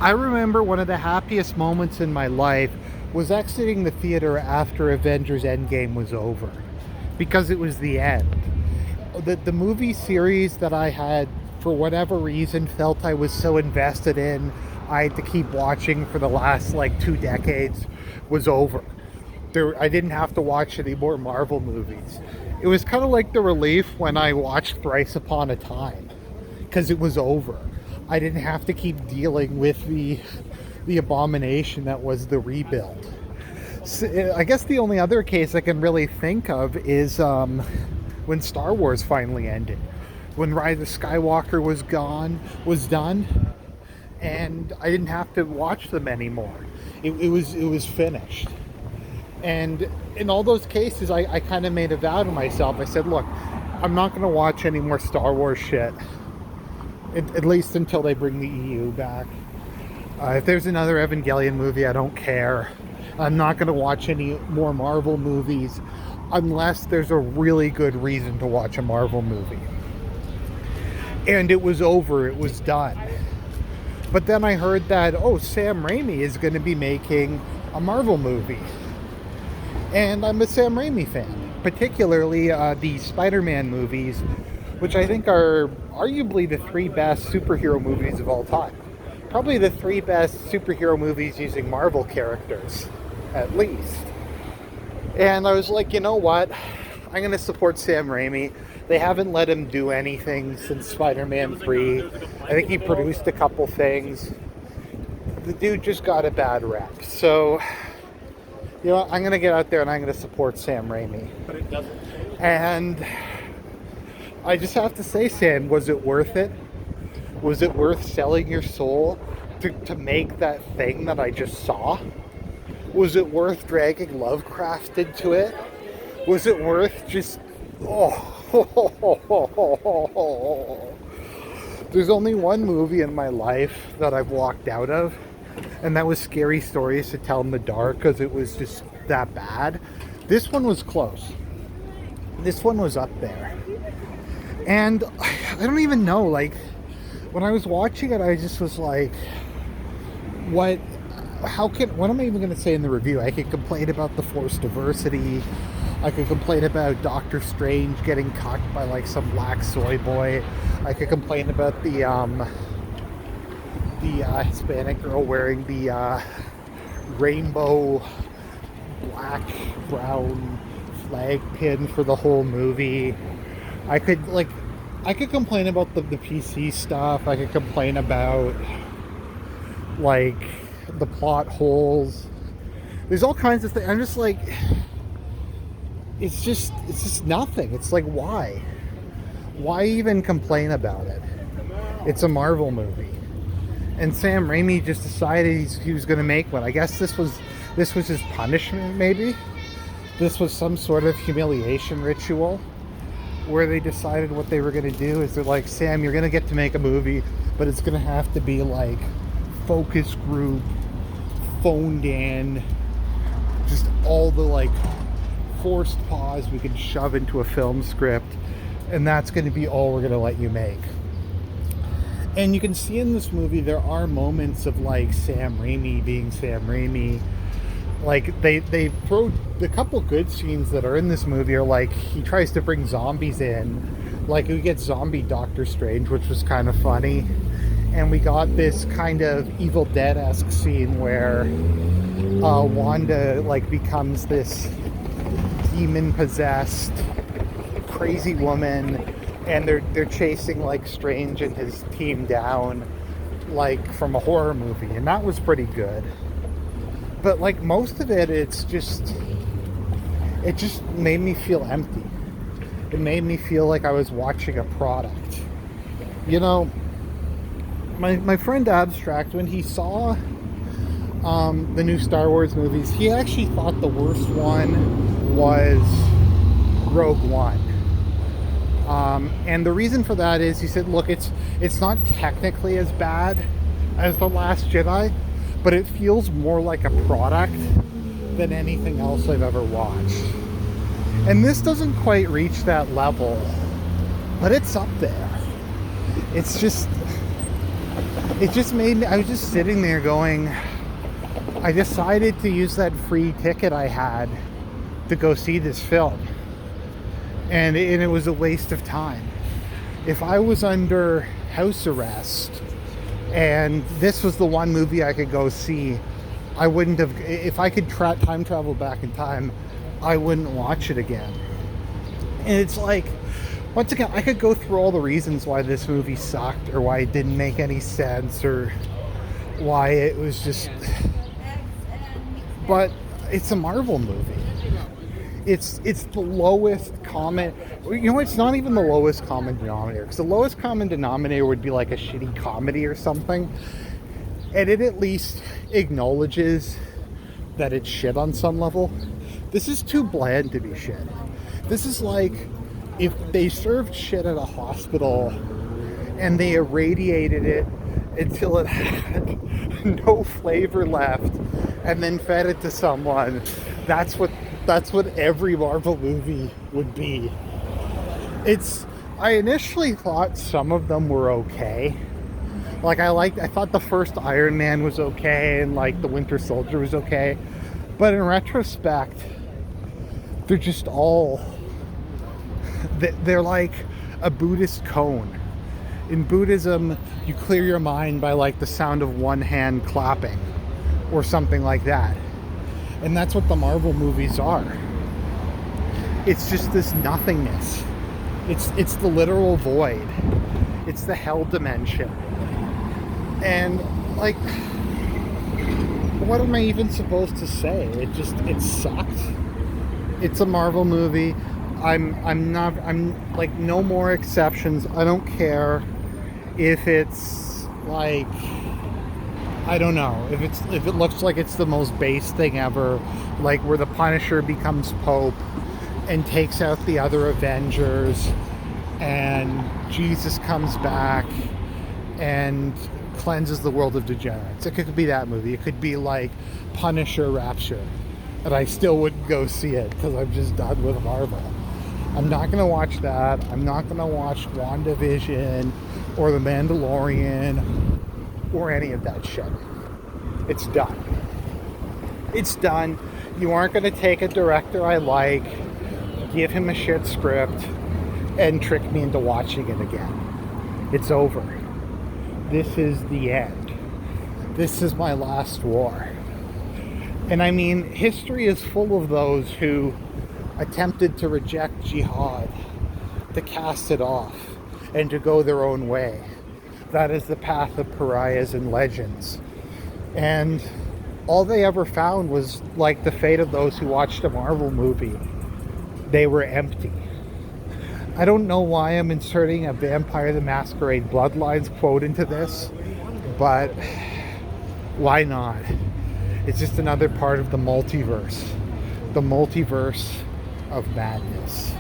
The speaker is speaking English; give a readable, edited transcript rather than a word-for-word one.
I remember one of the happiest moments in my life was exiting the theater after Avengers Endgame was over, because it was the end. The movie series that I had, for whatever reason, felt I was so invested in, I had to keep watching for the last like 2 decades, was over. I didn't have to watch any more Marvel movies. It was kind of like the relief when I watched Thrice Upon a Time, because it was over. I didn't have to keep dealing with the abomination that was the rebuild. So, I guess the only other case I can really think of is when Star Wars finally ended, when Rise of Skywalker was done, and I didn't have to watch them anymore. It was finished. And in all those cases, I kind of made a vow to myself. I said, look, I'm not going to watch any more Star Wars shit, at least until they bring the EU back. If there's another Evangelion movie, I don't care. I'm not going to watch any more Marvel movies unless there's a really good reason to watch a Marvel movie. And it was over. It was done. But then I heard that, Sam Raimi is going to be making a Marvel movie. And I'm a Sam Raimi fan, particularly the Spider-Man movies, which I think are arguably the 3 best superhero movies of all time. Probably the 3 best superhero movies using Marvel characters, at least. And I was like, you know what? I'm going to support Sam Raimi. They haven't let him do anything since Spider-Man 3. I think he produced a couple things. The dude just got a bad rep. So, I'm going to get out there and I'm going to support Sam Raimi. But it doesn't. And I just have to say, Sam, was it worth it? Was it worth selling your soul to make that thing that I just saw? Was it worth dragging Lovecraft into it? Was it worth just... There's only one movie in my life that I've walked out of, and that was Scary Stories to Tell in the Dark, because it was just that bad. This one was close. This one was up there. And I don't even know, like, when I was watching it, I just was like, what am I even going to say in the review? I could complain about the forced diversity. I could complain about Doctor Strange getting cucked by like some black soy boy. I could complain about the Hispanic girl wearing the rainbow black brown flag pin for the whole movie. I could complain about the PC stuff. I could complain about like the plot holes. There's all kinds of things. I'm just like, it's just nothing. It's like, why even complain about it? It's a Marvel movie, and Sam Raimi just decided he was going to make one. I guess this was his punishment. Maybe this was some sort of humiliation ritual where they decided what they were going to do. Is they're like, Sam, you're going to get to make a movie, but it's going to have to be like focus group, phoned in, just all the like forced pause we can shove into a film script, and that's going to be all we're going to let you make. And you can see in this movie there are moments of like Sam Raimi being Sam Raimi. Like they throw the couple good scenes that are in this movie are like he tries to bring zombies in, like we get zombie Doctor Strange, which was kind of funny. And we got this kind of Evil Dead-esque scene where Wanda like becomes this demon-possessed crazy woman, and they're chasing like Strange and his team down like from a horror movie, and that was pretty good. But like most of it, it just made me feel empty. It made me feel like I was watching a product. My friend Abstract, when he saw the new Star Wars movies, he actually thought the worst one was Rogue One. And the reason for that is he said, look, it's not technically as bad as The Last Jedi, but it feels more like a product than anything else I've ever watched. And this doesn't quite reach that level, but it's up there. It's just, it just made me, I was just sitting there going, I decided to use that free ticket I had to go see this film. And it was a waste of time. If I was under house arrest and this was the one movie I could go see, I wouldn't have, if I could time travel back in time, I wouldn't watch it again. And it's like, once again, I could go through all the reasons why this movie sucked, or why it didn't make any sense, or why it was just, but it's a Marvel movie. It's the lowest common, it's not even the lowest common denominator, because the lowest common denominator would be like a shitty comedy or something, and it at least acknowledges that it's shit on some level. This is too bland to be shit. This is like if they served shit at a hospital and they irradiated it until it had no flavor left and then fed it to someone. That's what every Marvel movie would be. I initially thought some of them were okay. Like I thought the first Iron Man was okay, and like the Winter Soldier was okay. But in retrospect, they're just all, they're like a Buddhist cone. In Buddhism, you clear your mind by like the sound of one hand clapping or something like that. And that's what the Marvel movies are. It's just this nothingness. It's the literal void. It's the hell dimension. And like, what am I even supposed to say? It sucked. It's a Marvel movie. I'm like, no more exceptions. I don't care if it's like, I don't know, if it looks like it's the most base thing ever, like where the Punisher becomes Pope and takes out the other Avengers, and Jesus comes back and cleanses the world of degenerates. It could be that movie. It could be like Punisher Rapture, and I still wouldn't go see it because I'm just done with Marvel. I'm not going to watch that. I'm not going to watch WandaVision or The Mandalorian or any of that shit. It's done. It's done. You aren't going to take a director I like, give him a shit script, and trick me into watching it again. It's over. This is the end. This is my last war. And I mean, history is full of those who attempted to reject jihad, to cast it off, and to go their own way. That is the path of pariahs and legends. And all they ever found was like the fate of those who watched a Marvel movie. They were empty. I don't know why I'm inserting a Vampire the Masquerade Bloodlines quote into this, but why not? It's just another part of the multiverse. The multiverse of madness.